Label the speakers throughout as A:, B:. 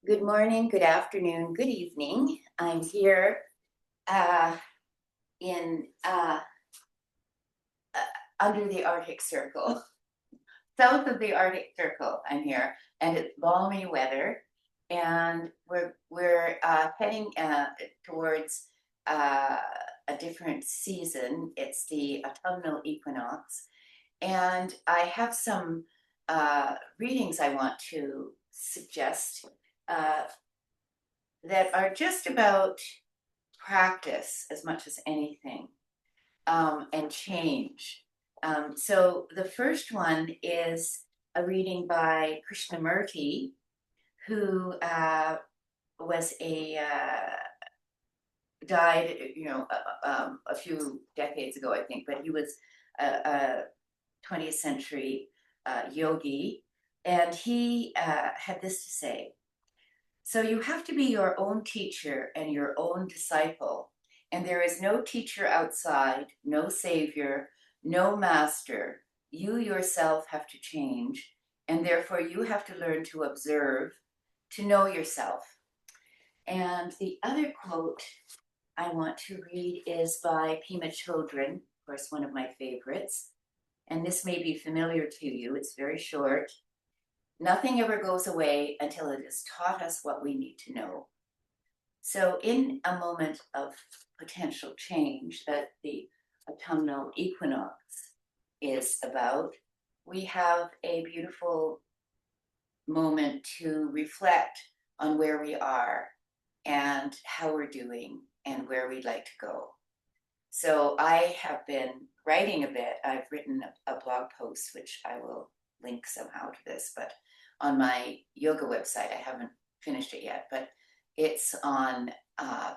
A: Good morning, good afternoon, good evening. I'm here in under the Arctic Circle, south of the Arctic Circle. I'm here, and it's balmy weather, and we're heading towards a different season. It's the autumnal equinox, and I have some readings I want to suggest uh, that are just about practice as much as anything, and change. So the first one is a reading by Krishnamurti, who was died, a few decades ago, I think, but he was a 20th century yogi, and he had this to say. So you have to be your own teacher and your own disciple. And there is no teacher outside, no savior, no master. You yourself have to change. And therefore you have to learn to observe, to know yourself. And the other quote I want to read is by Pema Chodron, of course, one of my favorites. And this may be familiar to you. It's very short. Nothing ever goes away until it has taught us what we need to know. So in a moment of potential change that the autumnal equinox is about, we have a beautiful moment to reflect on where we are and how we're doing and where we'd like to go. So I have been writing a bit. I've written a blog post, which I will link somehow to this, but on my yoga website. I haven't finished it yet, but it's on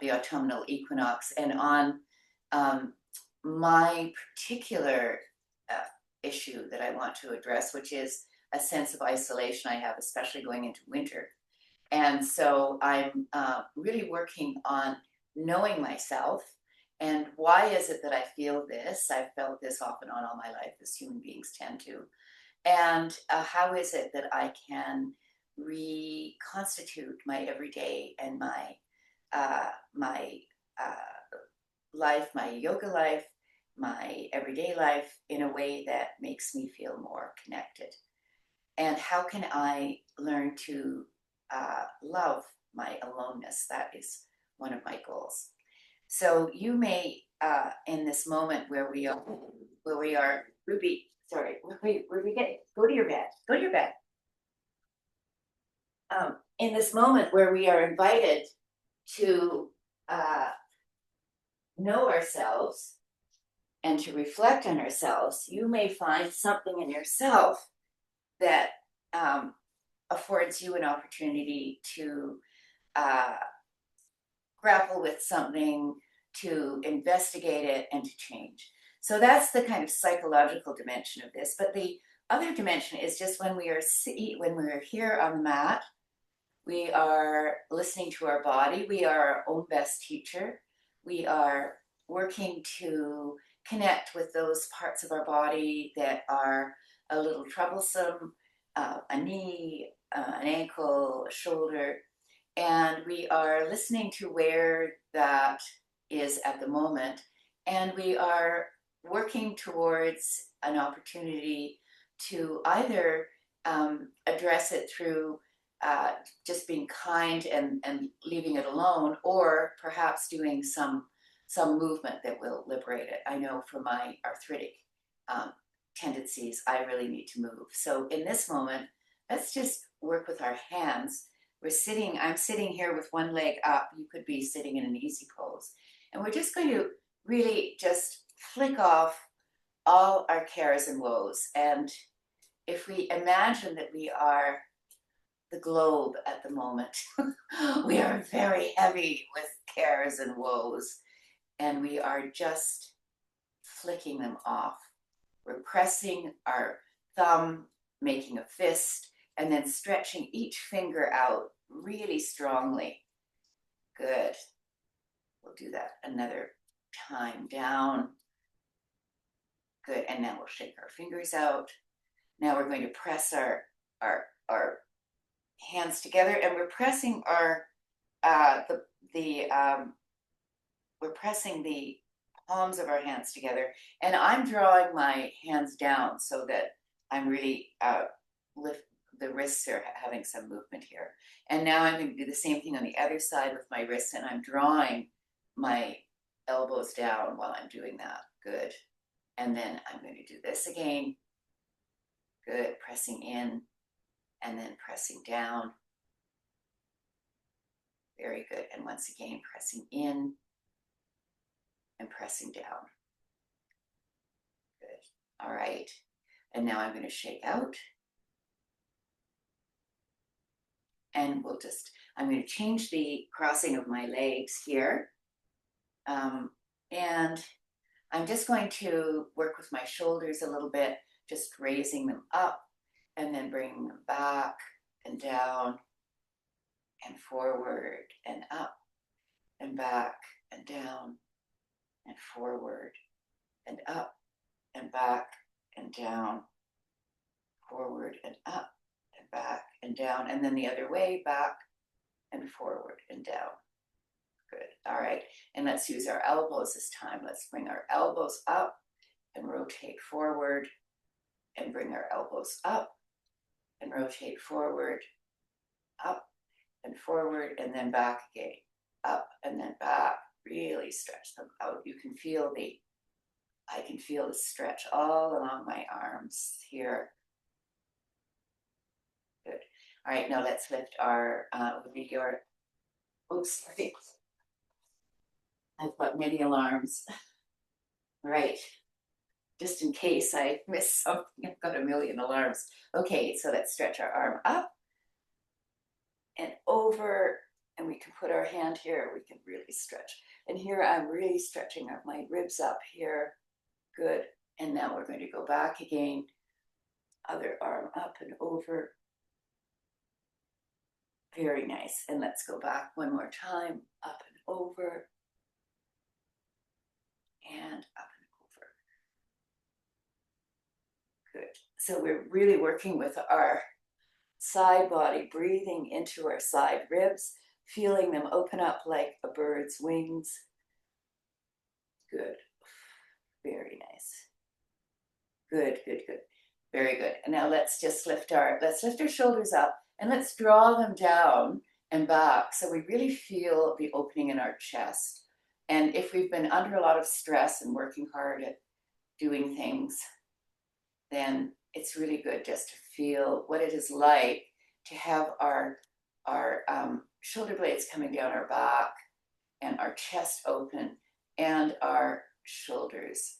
A: the autumnal equinox and on my particular issue that I want to address, which is a sense of isolation I have, especially going into winter. And so I'm really working on knowing myself. And why is it that I feel this? I've felt this off and on all my life, as human beings tend to. And how is it that I can reconstitute my everyday and my life, my yoga life, my everyday life in a way that makes me feel more connected? And how can I learn to love my aloneness? That is one of my goals. So you may, in this moment where we are, Ruby. Sorry, where we get? Go to your bed. Go to your bed. In this moment where we are invited to know ourselves and to reflect on ourselves, you may find something in yourself that affords you an opportunity to grapple with something, to investigate it, and to change. So that's the kind of psychological dimension of this. But the other dimension is just when we are here on the mat, we are listening to our body. We are our own best teacher. We are working to connect with those parts of our body that are a little troublesome, a knee, an ankle, a shoulder. And we are listening to where that is at the moment. And we are working towards an opportunity to either address it through just being kind and leaving it alone, or perhaps doing some movement that will liberate it. I know for my arthritic tendencies, I really need to move. So in this moment, let's just work with our hands. I'm sitting here with one leg up. You could be sitting in an easy pose. And we're just going to really just flick off all our cares and woes. And if we imagine that we are the globe at the moment, we are very heavy with cares and woes, and we are just flicking them off. We're pressing our thumb, making a fist, and then stretching each finger out really strongly. Good. We'll do that another time. Down. Good. And now we'll shake our fingers out. Now we're going to press our hands together, and we're pressing our we're pressing the palms of our hands together, and I'm drawing my hands down so that I'm really lift the wrists are having some movement here. And now I'm going to do the same thing on the other side with my wrists, and I'm drawing my elbows down while I'm doing that. Good. And then I'm going to do this again. Good. Pressing in and then pressing down. Very good. And once again, pressing in and pressing down. Good. All right. And now I'm going to shake out. And I'm going to change the crossing of my legs here. And I'm just going to work with my shoulders a little bit, just raising them up and then bringing them back and down and forward and up and back and down and forward and up and back and down, forward and up and back and down, and then the other way, back and forward and down. Good. All right. And let's use our elbows this time. Let's bring our elbows up and rotate forward and bring our elbows up and rotate forward, up and forward, and then back again, up and then back. Really stretch them out. You can feel I can feel the stretch all along my arms here. Good. All right, now let's lift our, oops, sorry. I've got many alarms. All right, just in case I miss something, I've got a million alarms. Okay, so let's stretch our arm up and over, and we can put our hand here, we can really stretch. And here I'm really stretching my ribs up here. Good. And now we're going to go back again. Other arm up and over. Very nice. And let's go back one more time. Up and over. And up and over. Good. So we're really working with our side body, breathing into our side ribs, feeling them open up like a bird's wings. Good. Very nice. Good, good, good. Very good. And now let's lift our shoulders up and let's draw them down and back so we really feel the opening in our chest. And if we've been under a lot of stress and working hard at doing things, then it's really good just to feel what it is like to have our shoulder blades coming down our back and our chest open and our shoulders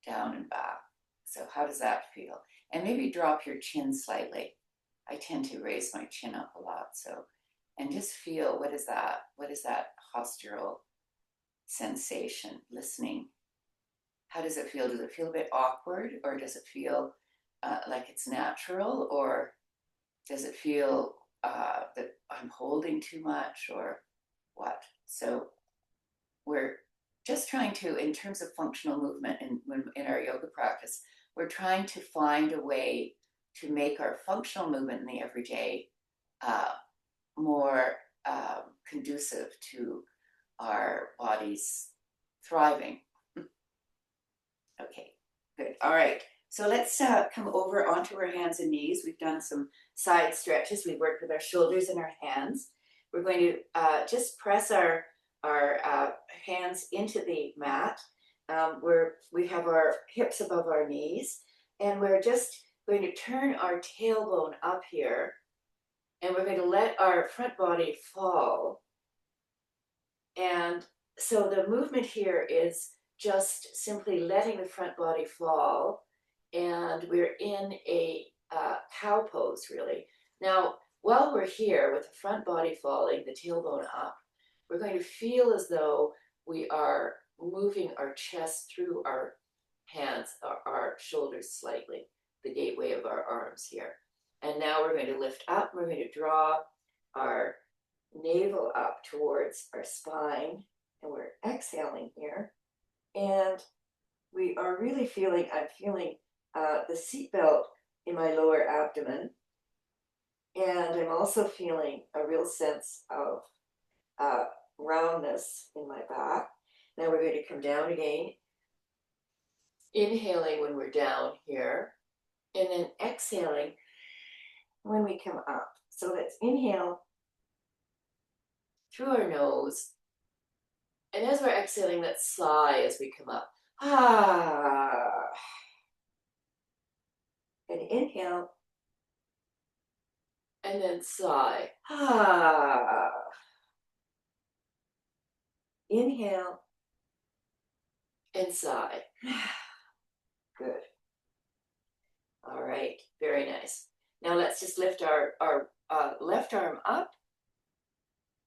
A: down and back. So how does that feel? And maybe drop your chin slightly. I tend to raise my chin up a lot. So, and just feel, what is that? What is that postural sensation, listening? How does it feel? Does it feel a bit awkward, or does it feel like it's natural, or does it feel that I'm holding too much, or what? So we're just trying to, in terms of functional movement in our yoga practice, we're trying to find a way to make our functional movement in the everyday more conducive to our bodies thriving. Okay, good. All right. So let's come over onto our hands and knees. We've done some side stretches. We've worked with our shoulders and our hands. We're going to just press our hands into the mat. We have our hips above our knees, and we're just going to turn our tailbone up here, and we're going to let our front body fall. And so the movement here is just simply letting the front body fall, and we're in a cow pose, really. Now, while we're here with the front body falling, the tailbone up, we're going to feel as though we are moving our chest through our hands, our shoulders slightly, the gateway of our arms here. And now we're going to lift up. We're going to draw our navel up towards our spine, and we're exhaling here. And we are really feeling, I'm feeling the seatbelt in my lower abdomen.
B: And I'm also feeling a real sense of roundness in my back. Now we're going to come down again, inhaling when we're down here, and then exhaling when we come up. So let's inhale through our nose, and as we're exhaling, let's sigh as we come up. Ah. And inhale, and then sigh. Ah. Inhale and sigh. Good. All right, very nice. Now let's just lift our left arm up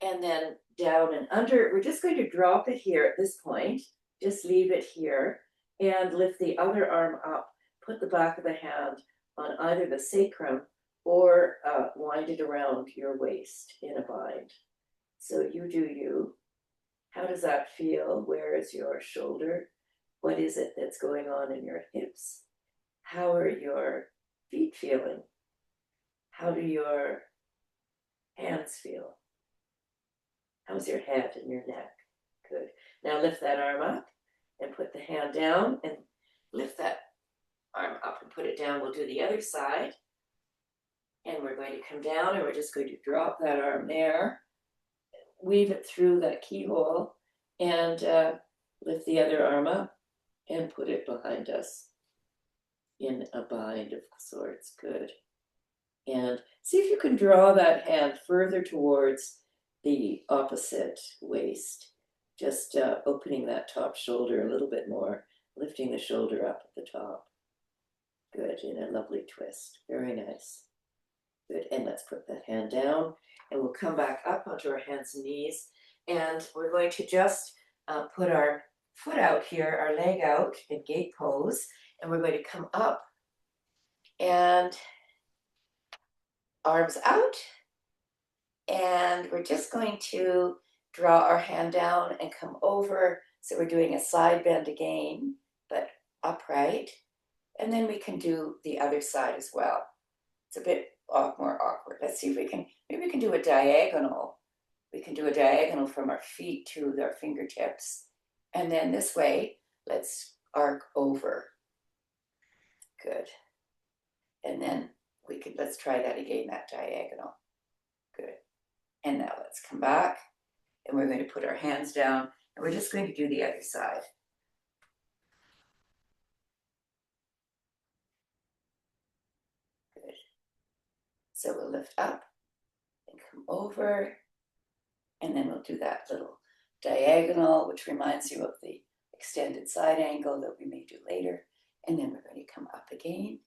B: and then down and under. We're just going to drop it here at this point. Just leave it here and lift the other arm up. Put the back of the hand on either the sacrum or wind it around your waist in a bind. So you do you. How does that feel? Where is your shoulder? What is it that's going on in your hips? How are your feet feeling? How do your hands feel? How's your head and your neck? Good. Now lift that arm up and put the hand down and lift that arm up and put it down. We'll do the other side. And we're going to come down and we're just going to drop that arm there. Weave it through that keyhole and lift the other arm up and put it behind us in a bind of sorts. Good. And see if you can draw that hand further towards the opposite waist. Just opening that top shoulder a little bit more, lifting the shoulder up at the top. Good, in a lovely twist. Very nice. Good, and let's put that hand down, and we'll come back up onto our hands and knees, and we're going to just put our foot out here, our leg out in gate pose, and we're going to come up and arms out, and we're just going to draw our hand down and come over. So we're doing a side bend again, but upright, and then we can do the other side as well. It's a bit more awkward. Let's see if we can, maybe we can do a diagonal. We can do a diagonal from our feet to our fingertips. And then this way, let's arc over. Good. And then let's try that again, that diagonal. Good. And now let's come back and we're going to put our hands down and we're just going to do the other side. Good. So we'll lift up and come over, and then we'll do that little diagonal, which reminds you of the extended side angle that we may do later. And then we're going to come up again,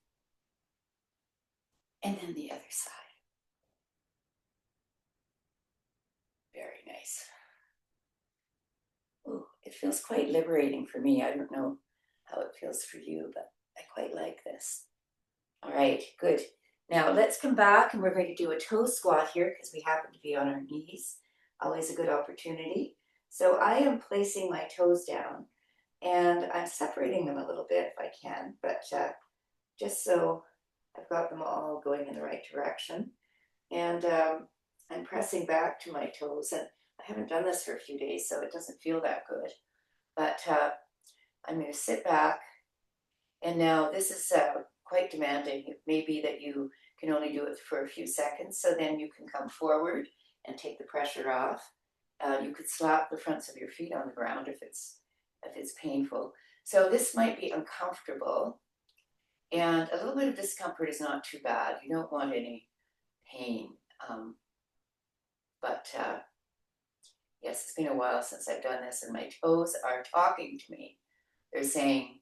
B: and then the other side. Very nice. Ooh, it feels quite liberating for me. I don't know how it feels for you, but I quite like this. All right, good. Now let's come back and we're going to do a toe squat here because we happen to be on our knees. Always a good opportunity. So I am placing my toes down and I'm separating them a little bit if I can, but just so I've got them all going in the right direction. And I'm pressing back to my toes, and I haven't done this for a few days, so it doesn't feel that good. But I'm going to sit back, and now this is quite demanding. It may be that you can only do it for a few seconds, so then you can come forward and take the pressure off. You could slap the fronts of your feet on the ground if it's painful. So this might be uncomfortable, and a little bit of discomfort is not too bad. You don't want any pain. But yes, it's been a while since I've done this, and my toes are talking to me. They're saying,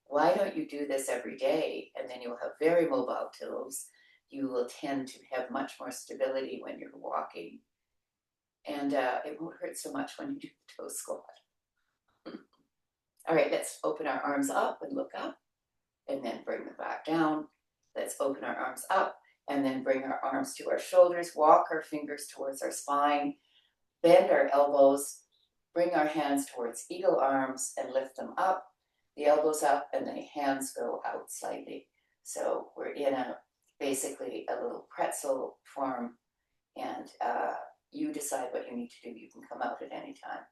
B: why don't you do this every day? And then you'll have very mobile toes. You will tend to have much more stability when you're walking. And it won't hurt so much when you do the toe squat. All right, let's open our arms up and look up, and then bring them back down. Let's open our arms up and then bring our arms to our shoulders, walk our fingers towards our spine, bend our elbows, bring our hands towards eagle arms and lift them up, the elbows up and the hands go out slightly. So we're in a
A: basically a little pretzel form, and you decide what you need to do. You can come out at any time.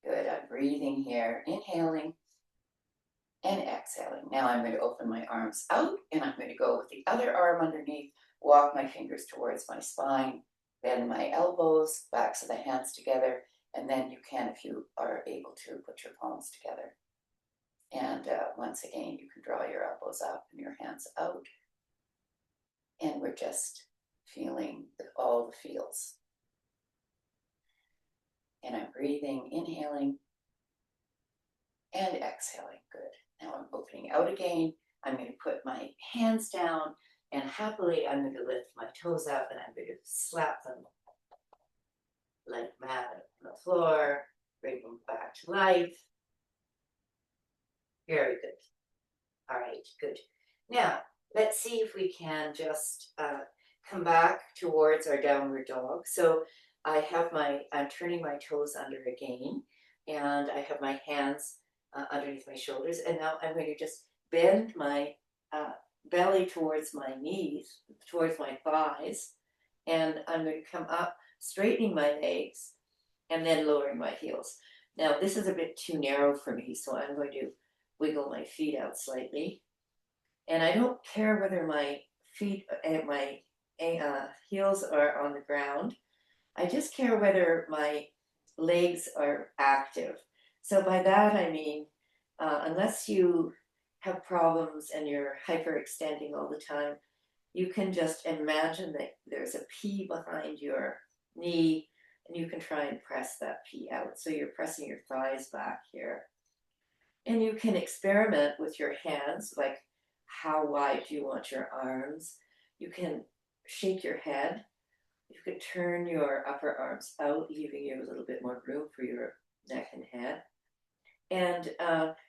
A: Good, I'm breathing here, inhaling and exhaling. Now I'm going to open my arms out, and I'm going to go with the other arm underneath, walk my fingers towards my spine, bend my elbows, backs of the hands together, and then you can, if you are able to, put your palms together. And once again, you can draw your elbows up and your hands out. And we're just feeling all the feels. And I'm breathing, inhaling, and exhaling. Good. Now I'm opening out again. I'm going to put my hands down, and happily I'm going to lift my toes up, and I'm going to slap them like mad on the floor, bring them back to life. Very good. All right, good. Now, let's see if we can just come back towards our downward dog. So I'm turning my toes under again, and I have my hands underneath my shoulders, and now I'm going to just bend my belly towards my knees, towards my thighs, and I'm going to come up, straightening my legs, and then lowering my heels. Now, this is a bit too narrow for me, so I'm going to wiggle my feet out slightly. And I don't care whether my feet and my heels are on the ground. I just care whether my legs are active. So by that I mean, unless you have problems and you're hyperextending all the time, you can just imagine that there's a P behind your knee, and you can try and press that P out. So you're pressing your thighs back here. And you can experiment with your hands, like how wide do you want your arms? You can shake your head. You could turn your upper arms out, leaving you a little bit more room for your neck and head. And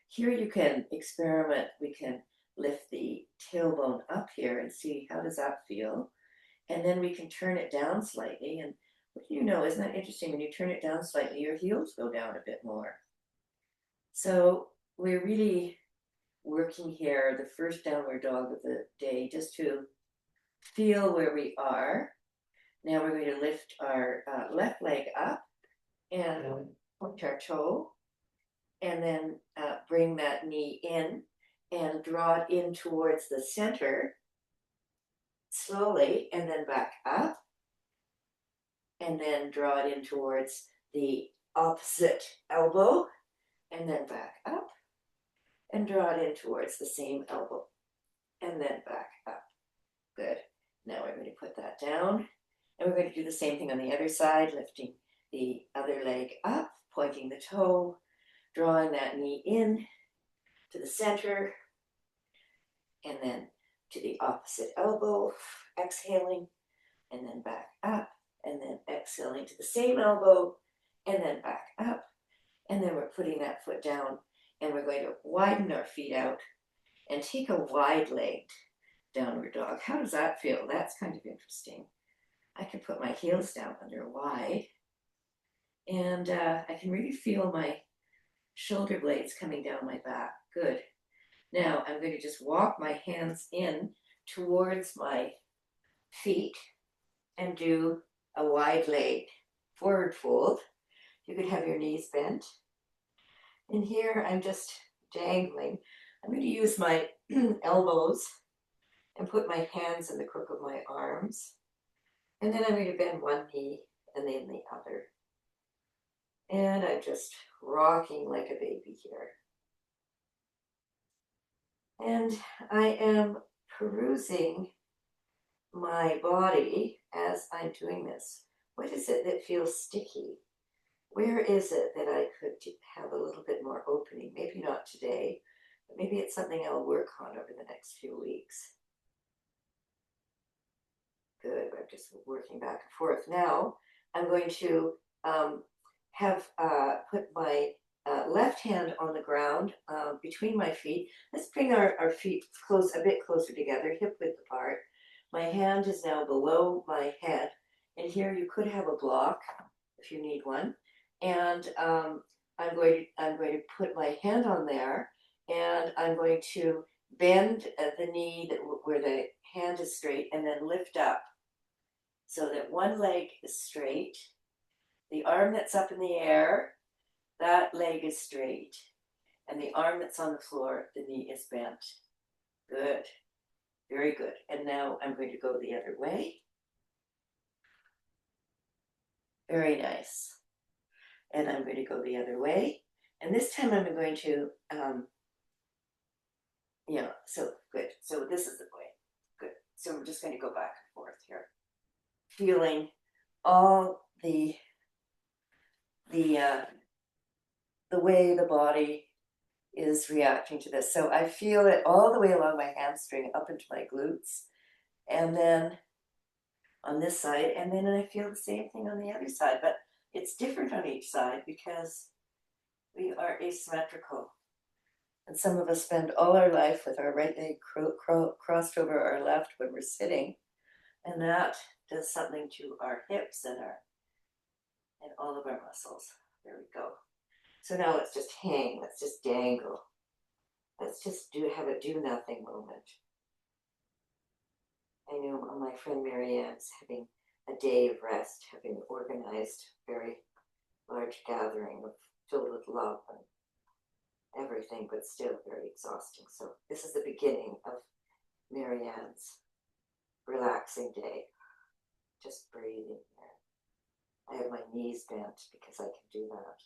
A: here you can experiment. We can lift the tailbone up here and see how does that feel. And then we can turn it down slightly. And what do you know, isn't that interesting? When you turn it down slightly, your heels go down a bit more. So we're really working here, the first downward dog of the day, just to feel where we are. Now we're going to lift our left leg up and point our toe, and then bring that knee in and draw it in towards the center slowly, and then back up, and then draw it in towards the opposite elbow, and then back up, and draw it in towards the same elbow, and then back up. Good. Now we're going to put that down, and we're going to do the same thing on the other side, lifting the other leg up, pointing the toe, drawing that knee in to the center, and then to the opposite elbow, exhaling, and then back up, and then exhaling to the same elbow, and then back up, and then we're putting that foot down, and we're going to widen our feet out and take a wide-legged downward dog. How does that feel? That's kind of interesting. I can put my heels down under wide, and I can really feel my shoulder blades coming down my back. Good. Now I'm going to just walk my hands in towards my feet and do a wide leg forward fold. You could have your knees bent. And here I'm just dangling. I'm going to use my elbows and put my hands in the crook of my arms. And then I'm going to bend one knee and then the other. And I'm just rocking like a baby here. And I am perusing my body as I'm doing this. What is it that feels sticky? Where is it that I could have a little bit more opening? Maybe not today, but maybe it's something I'll work on over the next few weeks. Good, I'm just working back and forth. Now I'm going to put my left hand on the ground between my feet. Let's bring our feet a bit closer together, hip width apart. My hand is now below my head, and here you could have a block if you need one. And I'm going to put my hand on there, and I'm going to
B: bend at the knee where the hand is straight, and then lift up so that one leg is straight. The arm that's up in the air, that leg is straight. And the arm that's on the floor, the knee is bent. Good. Very good. And now I'm going to go the other way. Very nice. And I'm going to go the other way. And this time I'm going to, so good. So this is the way. Good. So we're just going to go back and forth here. Feeling all the way the body is reacting to this. So I feel it all the way along my hamstring up into my glutes, and then on this side, and then I feel the same thing on the other side, but it's different on each side because we are asymmetrical. And some of us spend all our life with our right leg crossed over our left when we're sitting, and that does something to our hips and all of our muscles. There we go. So now let's just hang, let's just dangle. Let's just have a do-nothing moment. I know my friend Marianne's having a day of rest, having organized a very large gathering filled with love and everything, but still very exhausting. So this is the beginning of Marianne's relaxing day. Just breathing there. I have my knees bent because I can do that.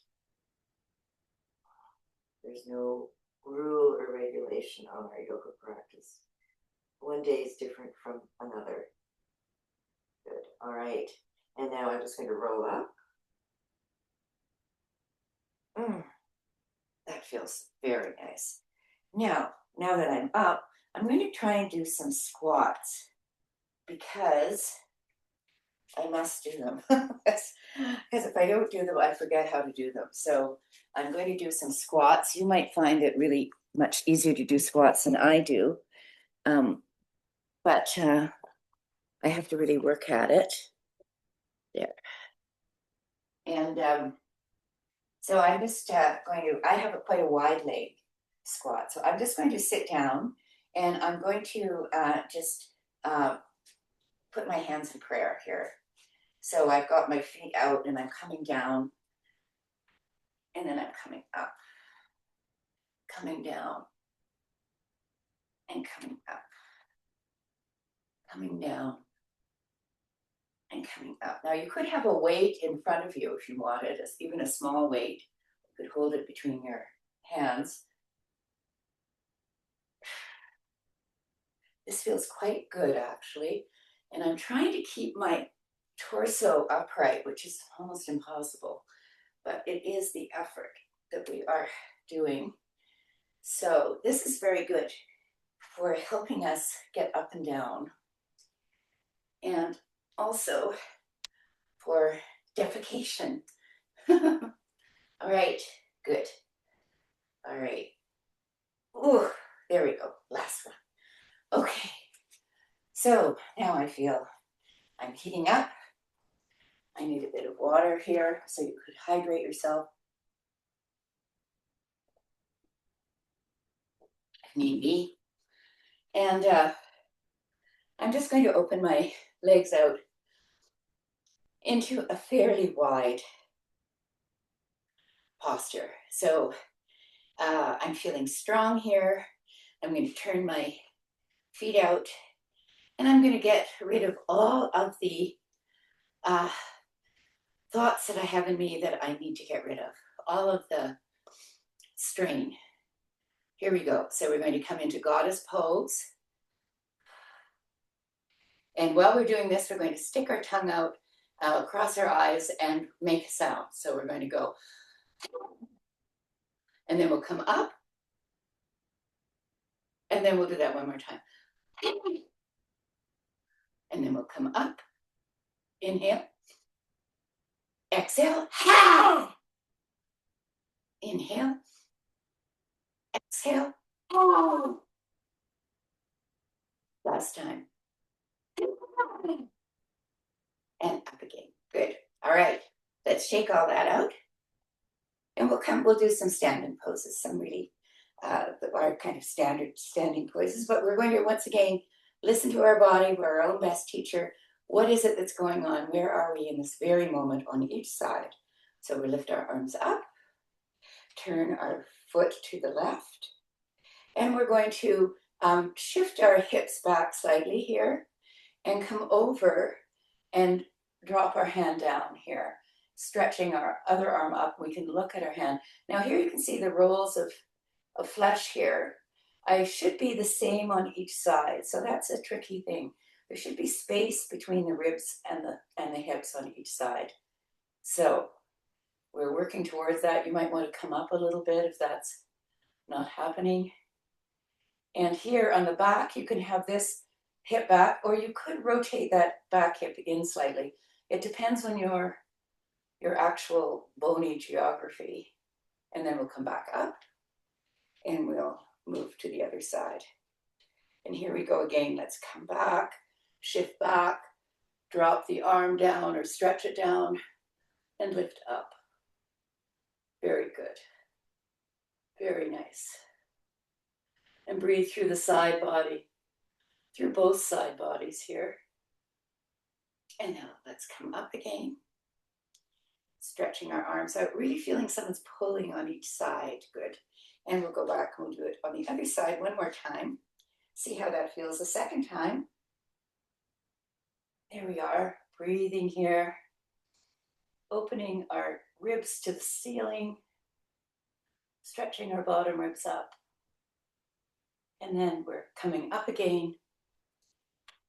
B: There's no rule or regulation on our yoga practice. One day is different from another. Good. All right. And now I'm just going to roll up. That feels very nice. Now that I'm up, I'm going to try and do some squats because I must do them. Because if I don't do them, I forget how to do them. So I'm going to do some squats. You might find it really much easier to do squats than I do. But I have to really work at it. There. And so I'm just I have quite a wide leg squat. So I'm just going to sit down and I'm going to just put my hands in prayer here. So I've got my feet out and I'm coming down, and then I'm coming up, coming down, and coming up, coming down, and coming up. Now you could have a weight in front of you if you wanted, even a small weight. You could hold it between your hands. This feels quite good actually. And I'm trying to keep my torso upright, which is almost impossible, but it is the effort that we are doing. So this is very good for helping us get up and down, and also for defecation. All right, good. All right. Ooh, there we go. Last one. Okay. So now I feel I'm heating up. I need a bit of water here so you could hydrate yourself if need be. And I'm just going to open my legs out into a fairly wide posture. So I'm feeling strong here. I'm going to turn my feet out, and I'm going to get rid of all of the thoughts that I have in me that I need to get rid of, all of the strain. Here we go. So we're going to come into goddess pose. And while we're doing this, we're going to stick our tongue out across our eyes and make a sound. So we're going to go, and then we'll come up, and then we'll do that one more time. And then we'll come up, inhale, exhale, ha! Inhale, exhale, oh! Last time. And up again. Good. All right. Let's shake all that out. And we'll do some standing poses, some really
A: our kind of standard standing poses, but we're going to once again listen to our body. We're our own best teacher. What is it that's going on? Where are we in this very moment on each side? So we lift our arms up, turn our foot to the left, and we're going to shift our hips back slightly here and come over and drop our hand down here, stretching our other arm up. We can look at our hand. Now here you can see the rolls of flesh here. I should be the same on each side, so that's a tricky thing. There should be space between the ribs and the hips on each side. So we're working towards that. You might want to come up a little bit if that's not happening. And here on the back, you can have this hip back, or you could rotate that back hip in slightly. It depends on your actual bony geography. And then we'll come back up and we'll move to the other side. And here we go again. Let's come back, shift back, drop the arm down or stretch it down and lift up. Very good. Very nice. And breathe through the side body, through both side bodies here. And now let's come up again. Stretching our arms out, really feeling someone's pulling on each side. Good. And we'll go back and we'll do it on the other side one more time. See how that feels the second time. There we are, breathing here. Opening our ribs to the ceiling. Stretching our bottom ribs up. And then we're coming up again.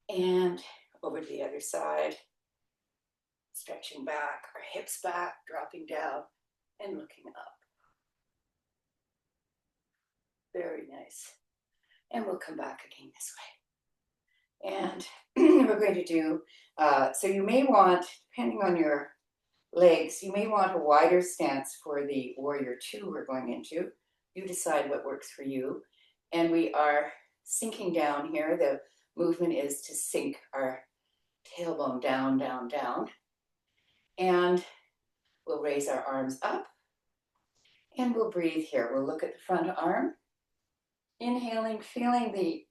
A: And over to the other side. Stretching back, our hips back, dropping down and looking up. Very nice. And we'll come back again this way. And we're going to do, so you may want, depending on your legs, you may want a wider stance for the warrior two we're going into. You decide what works for you. And we are sinking down here. The movement is to sink our tailbone down, down, down. And we'll raise our arms up and we'll breathe here. We'll look at the front arm. Inhaling, feeling the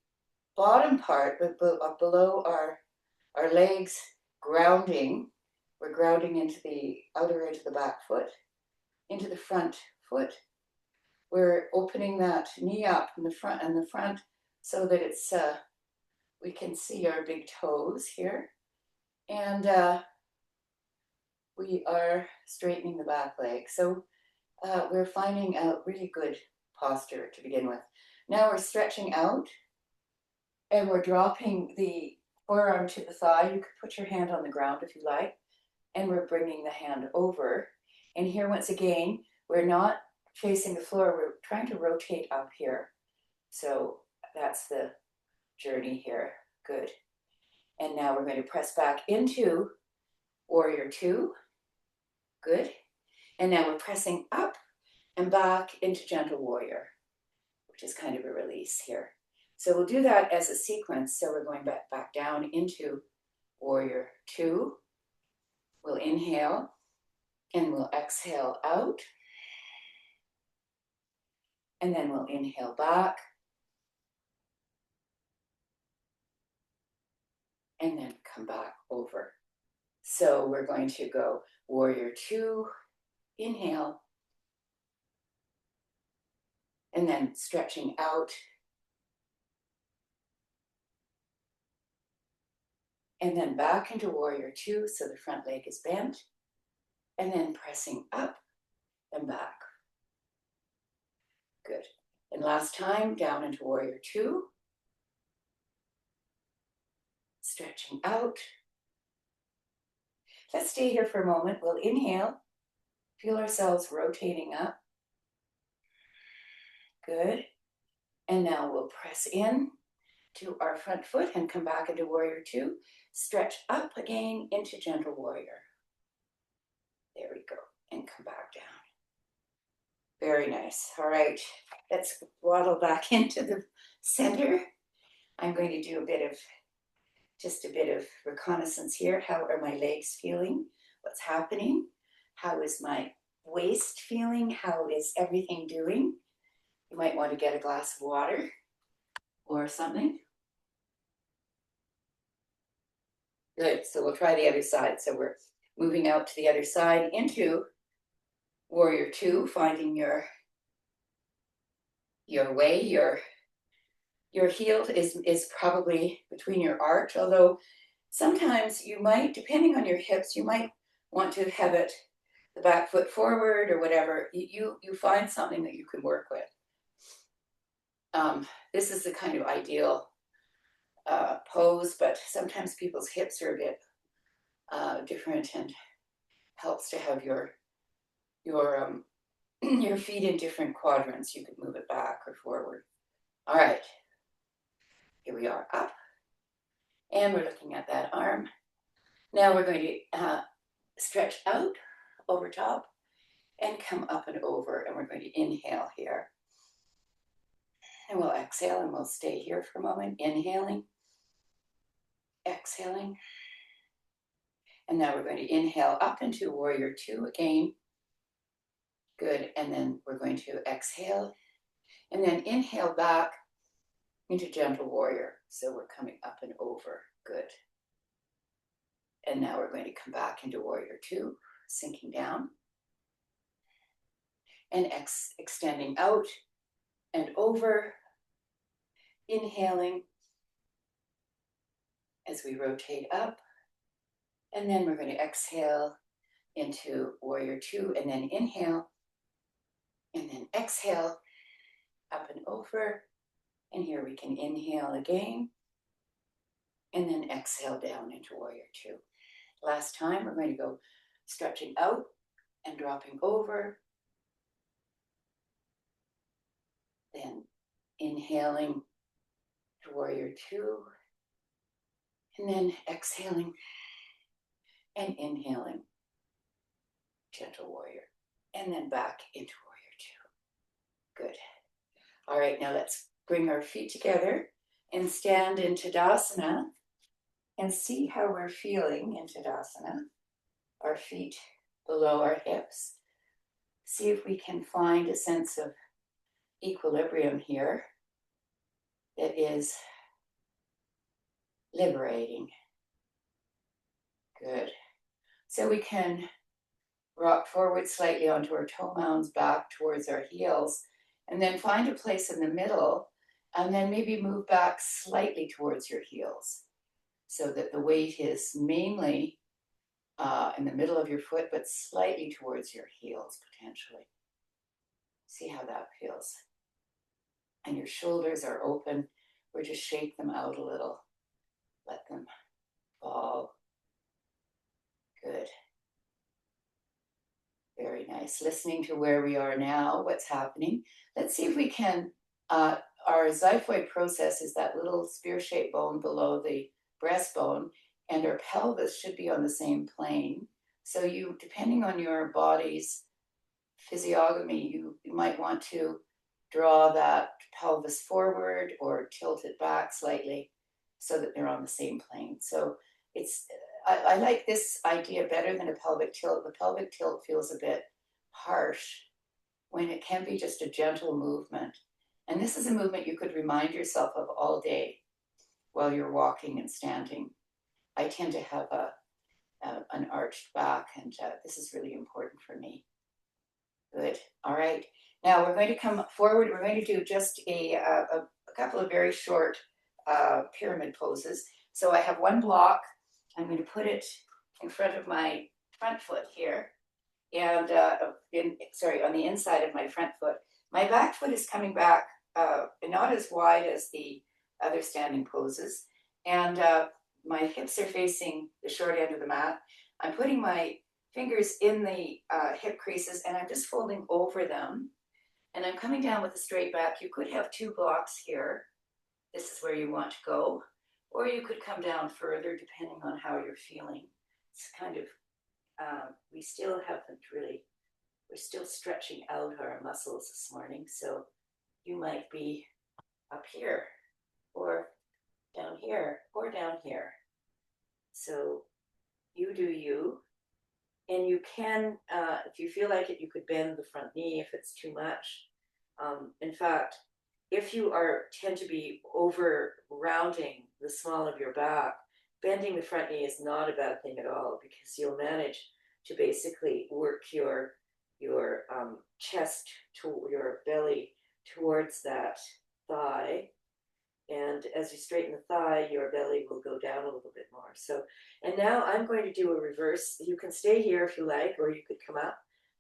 A: bottom part below our legs grounding. We're grounding into the outer edge of the back foot, into the front foot. We're opening that knee up in the front so that it's we can see our big toes here. And we are straightening the back leg. So we're finding a really good posture to begin with. Now we're stretching out and we're dropping the forearm to the thigh. You could put your hand on the ground if you like. And we're bringing the hand over. And here once again, we're not facing the floor. We're trying to rotate up here. So that's the journey here. Good. And now we're going to press back into warrior two. Good. And now we're pressing up and back into gentle warrior, which is kind of a release here. So we'll do that as a sequence. So we're going back down into warrior two. We'll inhale and we'll exhale out. And then we'll inhale back. And then come back over. So we're going to go warrior two, inhale. And then stretching out. And then back into warrior two, so the front leg is bent. And then pressing up and back. Good. And last time, down into warrior two. Stretching out. Let's stay here for a moment. We'll inhale. Feel ourselves rotating up. Good. And now we'll press in to our front foot and come back into warrior two. Stretch up again into gentle warrior. There we go. And come back down. Very nice. All right. Let's waddle back into the center. I'm going to do just a bit of reconnaissance here. How are my legs feeling? What's happening? How is my waist feeling? How is everything doing? You might want to get a glass of water or something. Good, so we'll try the other side. So we're moving out to the other side into Warrior Two, finding your way. Your heel is probably between your arch, although sometimes you might, depending on your hips, you might want to have it the back foot forward or whatever. You find something that you can work with. This is the kind of ideal pose, but sometimes people's hips are a bit different, and helps to have your your feet in different quadrants. You could move it back or forward. All right, here we are, up, and we're looking at that arm. Now we're going to stretch out over top and come up and over, and we're going to inhale here. And we'll exhale, and we'll stay here for a moment, inhaling, exhaling. And now we're going to inhale up into Warrior Two again. Good, and then we're going to exhale, and then inhale back into Gentle Warrior. So we're coming up and over, good. And now we're going to come back into Warrior Two, sinking down, and extending out and over, inhaling as we rotate up, and then we're going to exhale into Warrior Two, and then inhale, and then exhale, up and over, and here we can inhale again, and then exhale down into Warrior Two. Last time, we're going to go stretching out and dropping over, then inhaling to Warrior Two, and then exhaling and inhaling, Gentle Warrior, and then back into Warrior Two. Good. All right, now let's bring our feet together and stand in Tadasana and see how we're feeling in Tadasana. Our feet below our hips. See if we can find a sense of equilibrium here that is liberating. Good. So we can rock forward slightly onto our toe mounds, back towards our heels, and then find a place in the middle, and then maybe move back slightly towards your heels so that the weight is mainly in the middle of your foot, but slightly towards your heels potentially. See how that feels. And your shoulders are open, or just shake them out a little. Let them fall. Good. Very nice. Listening to where we are now, what's happening. Let's see if we can, our xiphoid process is that little spear-shaped bone below the breastbone, and our pelvis should be on the same plane. So you, depending on your body's physiognomy, you might want to draw that pelvis forward or tilt it back slightly so that they're on the same plane. So it's, I like this idea better than a pelvic tilt. The pelvic tilt feels a bit harsh when it can be just a gentle movement. And this is a movement you could remind yourself of all day while you're walking and standing. I tend to have an arched back, and this is really important for me. Good. All right. Now we're going to come forward. We're going to do just a couple of very short pyramid poses. So I have one block. I'm going to put it in front of my front foot here, and on the inside of my front foot. My back foot is coming back, not as wide as the other standing poses, and my hips are facing the short end of the mat. I'm putting my fingers in the hip creases, and I'm just folding over them, and I'm coming down with a straight back. You could have two blocks here. This is where you want to go. Or you could come down further depending on how you're feeling. It's kind of, we still haven't really, we're still stretching out our muscles this morning. So you might be up here, or down here, or down here. So you do you. And you can, if you feel like it, you could bend the front knee if it's too much.
B: In fact, if you tend to be over rounding the small of your back, bending the front knee is not a bad thing at all, because you'll manage to basically work your chest to your belly towards that thigh. And as you straighten the thigh, your belly will go down a little bit more. So, and now I'm going to do a reverse. You can stay here if you like, or you could come up.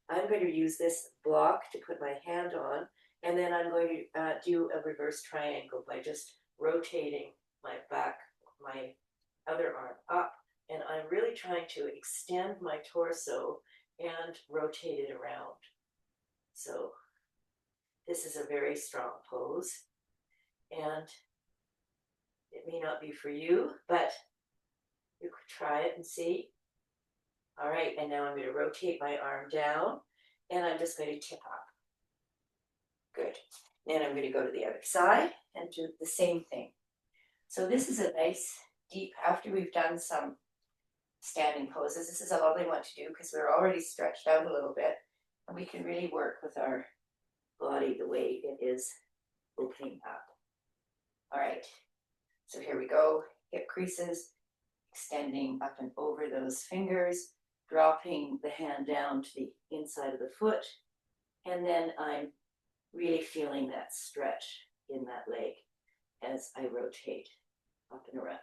B: I'm going to use this block to put my hand on, and then I'm going to do a reverse triangle by just rotating my back, my other arm up. And I'm really trying to extend my torso and rotate it around. So this is a very strong pose. And it may not be for you, but you could try it and see. All right, and now I'm going to rotate my arm down, and I'm just going to tip up. Good. Then I'm going to go to the other side and do the same thing. So this is a nice deep, after we've done some standing poses, this is a lovely one to do because we're already stretched out a little bit, and we can really work with our body the way it is opening up. All right, so here we go. Hip creases, extending up and over those fingers, dropping the hand down to the inside of the foot, and then I'm really feeling that stretch in that leg as I rotate up and around.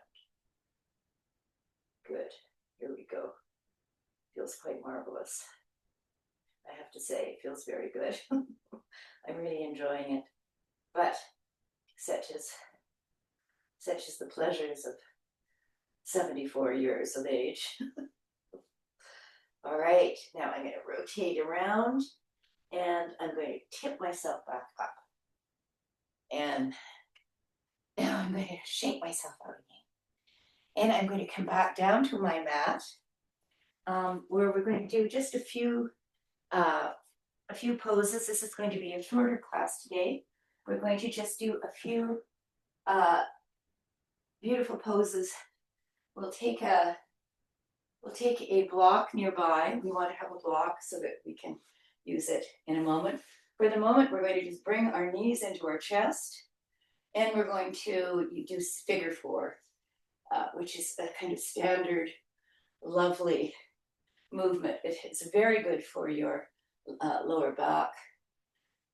B: Good. Here we go. Feels quite marvelous. I have to say, it feels very good. I'm really enjoying it. But such is the pleasures of 74 years of age. All right, now I'm going to rotate around, and I'm going to tip myself back up. And now I'm going to shake myself out again. And I'm going to come back down to my mat, where we're going to do just a few poses. This is going to be a shorter class today. We're going to just do a few beautiful poses. We'll take a block nearby. We want to have a block so that we can use it in a moment. For the moment, we're going to just bring our knees into our chest, and we're going to do figure four, which is a kind of standard, lovely movement. It's very good for your lower back.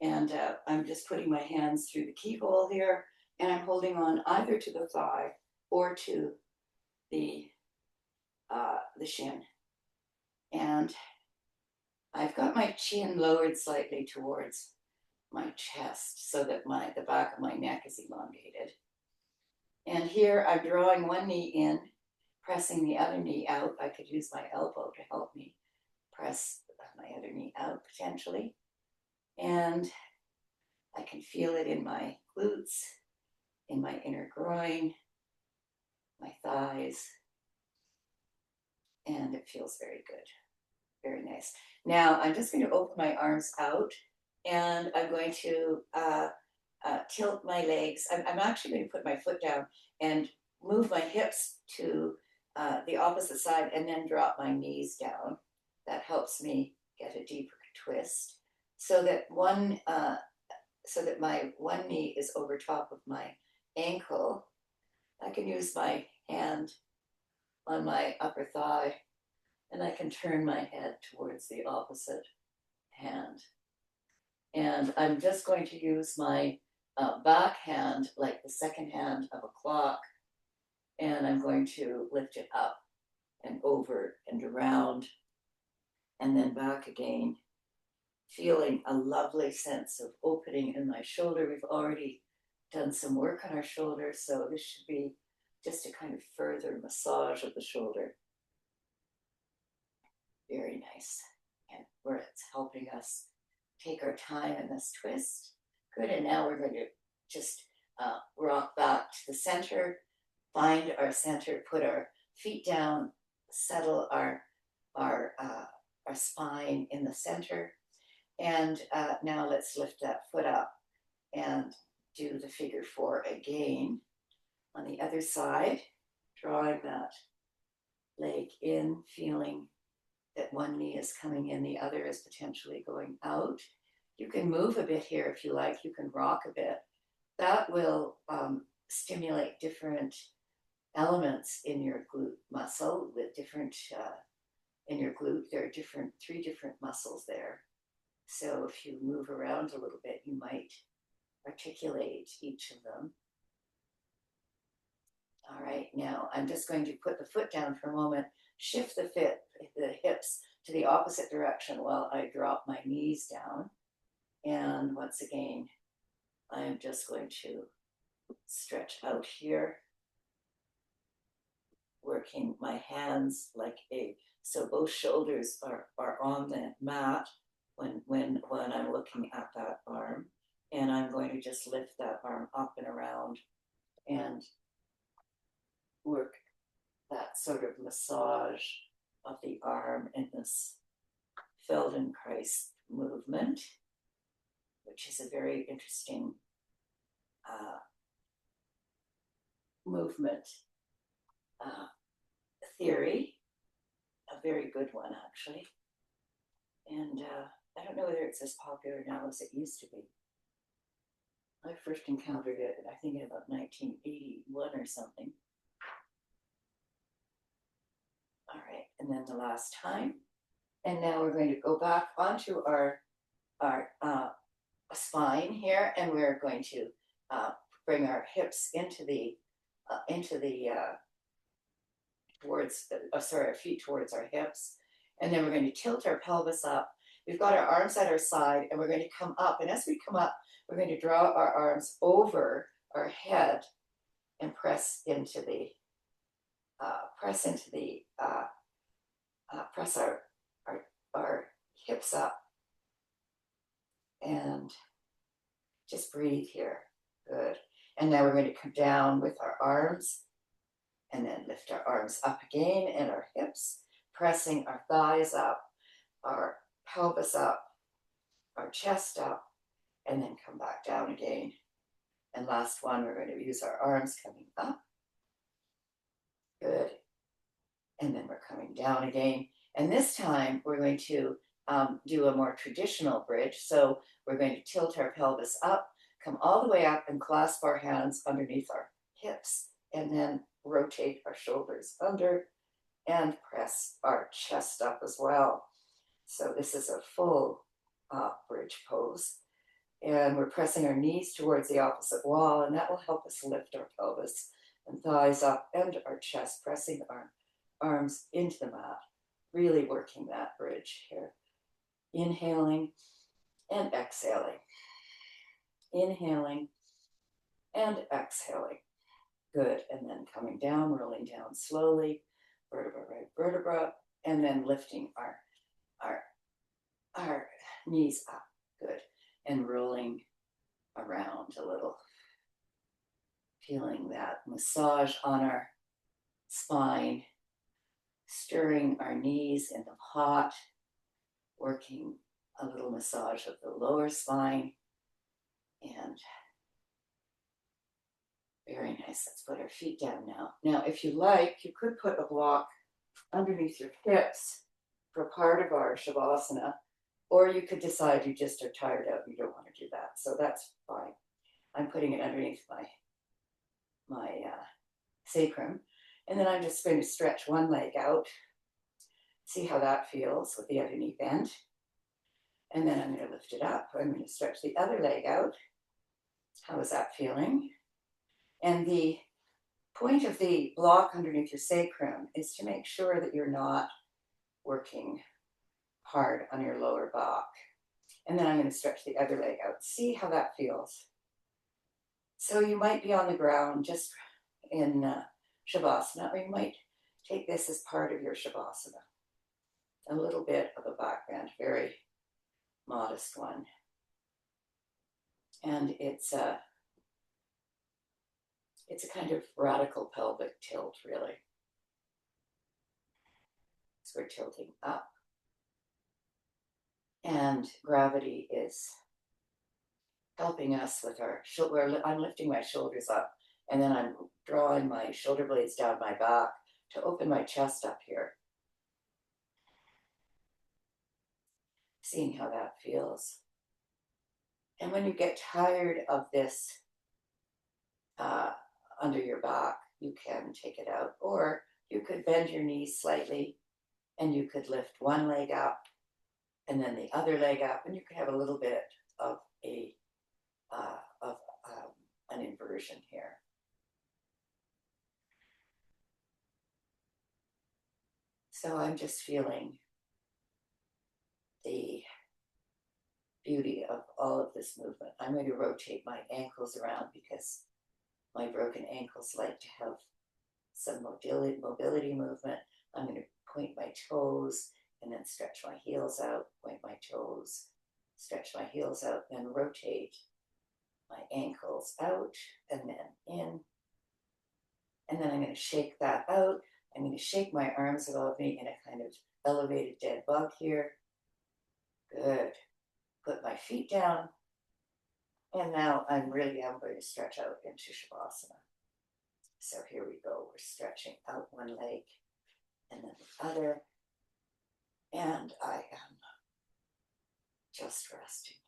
B: And I'm just putting my hands through the keyhole here, and I'm holding on either to the thigh or to the shin. And I've got my chin lowered slightly towards my chest so that the back of my neck is elongated. And here I'm drawing one knee in, pressing the other knee out. I could use my elbow to help me press my other knee out potentially. And I can feel it in my glutes, in my inner groin, my thighs, and it feels very good, very nice. Now I'm just going to open my arms out, and I'm going to tilt my legs. I'm actually going to put my foot down and move my hips to the opposite side, and then drop my knees down. That helps me get a deeper twist, so that my one knee is over top of my ankle. I can use my hand on my upper thigh, and I can turn my head towards the opposite hand. And I'm just going to use my back hand like the second hand of a clock, and I'm going to lift it up and over and around and then back again, feeling a lovely sense of opening in my shoulder. We've already done some work on our shoulders, so this should be just a kind of further massage of the shoulder. Very nice. And where it's helping us take our time in this twist. Good, and now we're going to just rock back to the center, find our center, put our feet down, settle our spine in the center. And now let's lift that foot up and do the figure four again on the other side, drawing that leg in, feeling that one knee is coming in, the other is potentially going out.
A: You can move a bit here if you like. You can rock a bit. That will stimulate different elements in your glute muscle with different, in your glute, there are three different muscles there. So if you move around a little bit, you might articulate each of them. All right, now I'm just going to put the foot down for a moment, shift the hips to the opposite direction while I drop my knees down. And once again, I'm just going to stretch out here, working my hands like so both shoulders are on the mat when I'm looking at that arm. And I'm going to just lift that arm up and around and work that sort of massage of the arm in this Feldenkrais movement, which is a very interesting movement theory, a very good one actually. And I don't know whether it's as popular now as it used to be. I first encountered it, I think in about 1981 or something. All right, and then the last time. And now we're going to go back onto our spine here, and we're going to bring our hips into the our feet towards our hips, and then we're going to tilt our pelvis up. We've got our arms at our side, and we're going to come up. And as we come up, we're going to draw our arms over our head and press our hips up, and just breathe here. Good. And now we're going to come down with our arms and then lift our arms up again and our hips, pressing our thighs up, our pelvis up, our chest up, and then come back down again. And last one, we're going to use our arms coming up. Good. And then we're coming down again. And this time we're going to do a more traditional bridge. So we're going to tilt our pelvis up, come all the way up and clasp our hands underneath our hips, and then rotate our shoulders under and press our chest up as well. So this is a full bridge pose. And we're pressing our knees towards the opposite wall, and that will help us lift our pelvis and thighs up and our chest, pressing our arms into the mat, really working that bridge here. Inhaling and exhaling. Inhaling and exhaling. Good. And then coming down, rolling down slowly, vertebra by vertebra, and then lifting our knees up. Good. And rolling around a little. Feeling that massage on our spine, stirring our knees in the hot, working a little massage of the lower spine, and very nice. Let's put our feet down now. Now, if you like, you could put a block underneath your hips for part of our Shavasana, or you could decide you just are tired out and you don't want to do that. So that's fine. I'm putting it underneath my sacrum. And then I'm just going to stretch one leg out. See how that feels with the other knee bent. And then I'm going to lift it up. I'm going to stretch the other leg out. How is that feeling? And the point of the block underneath your sacrum is to make sure that you're not working hard on your lower back. And then I'm going to stretch the other leg out. See how that feels. So you might be on the ground just in Shavasana, or you might take this as part of your Shavasana. A little bit of a back bend, very modest one. And it's a kind of radical pelvic tilt, really. So we're tilting up. And gravity is helping us with our shoulder. I'm lifting my shoulders up, and then I'm drawing my shoulder blades down my back to open my chest up here. Seeing how that feels. And when you get tired of this under your back, you can take it out, or you could bend your knees slightly and you could lift one leg up and then the other leg up, and you could have a little bit of an inversion here. So I'm just feeling the beauty of all of this movement. I'm going to rotate my ankles around because my broken ankles like to have some mobility movement. I'm going to point my toes and then stretch my heels out, point my toes, stretch my heels out, then rotate my ankles out and then in. And then I'm going to shake that out. I'm going to shake my arms above me in a kind of elevated dead bug here. Good. Put my feet down. And now I'm going to stretch out into Shavasana. So here we go. We're stretching out one leg and then the other. And I am just resting here.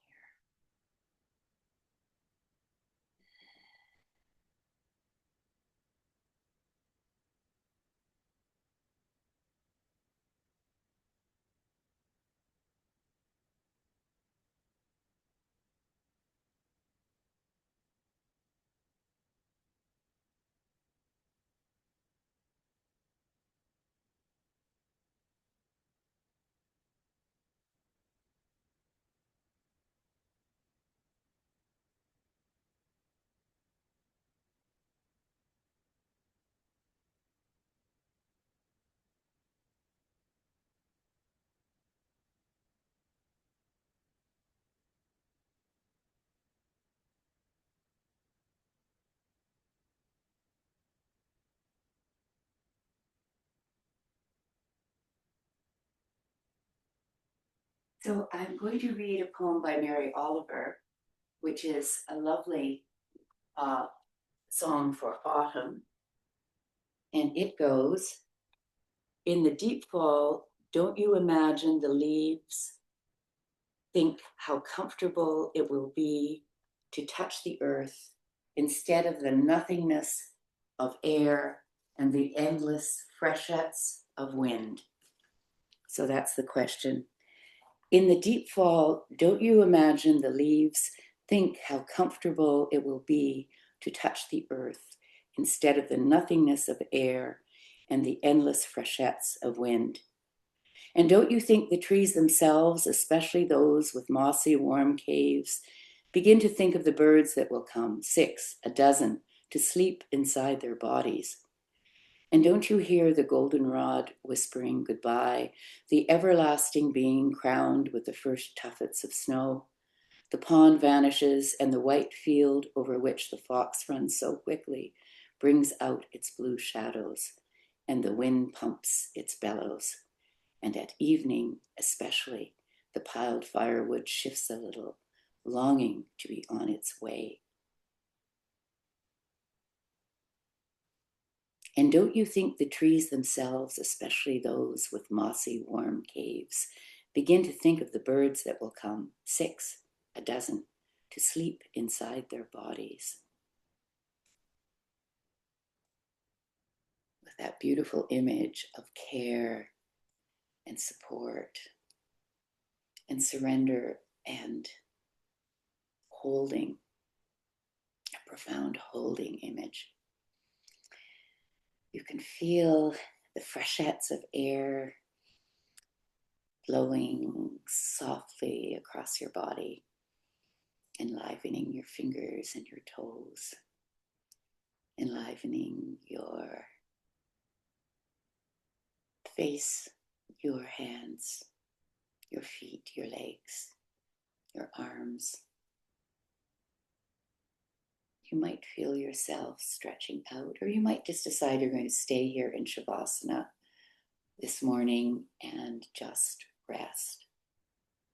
A: So I'm going to read a poem by Mary Oliver, which is a lovely song for autumn. And it goes, in the deep fall, don't you imagine the leaves? Think how comfortable it will be to touch the earth instead of the nothingness of air and the endless freshets of wind. So that's the question. In the deep fall, don't you imagine the leaves? Think how comfortable it will be to touch the earth instead of the nothingness of air and the endless freshets of wind. And don't you think the trees themselves, especially those with mossy, warm caves, begin to think of the birds that will come, 6, a dozen, to sleep inside their bodies? And don't you hear the goldenrod whispering goodbye, the everlasting being crowned with the first tuffets of snow? The pond vanishes, and the white field over which the fox runs so quickly brings out its blue shadows, and the wind pumps its bellows. And at evening, especially, the piled firewood shifts a little, longing to be on its way. And don't you think the trees themselves, especially those with mossy, warm caves, begin to think of the birds that will come, 6, a dozen, to sleep inside their bodies? With that beautiful image of care and support and surrender and holding, a profound holding image. You can feel the freshets of air blowing softly across your body, enlivening your fingers and your toes, enlivening your face, your hands, your feet, your legs, your arms. You might feel yourself stretching out, or you might just decide you're going to stay here in Shavasana this morning and just rest.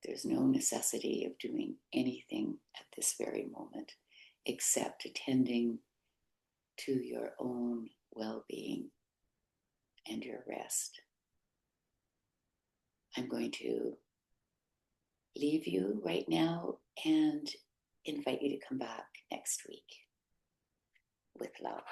A: There's no necessity of doing anything at this very moment except attending to your own well-being and your rest. I'm going to leave you right now and invite you to come back next week. With love.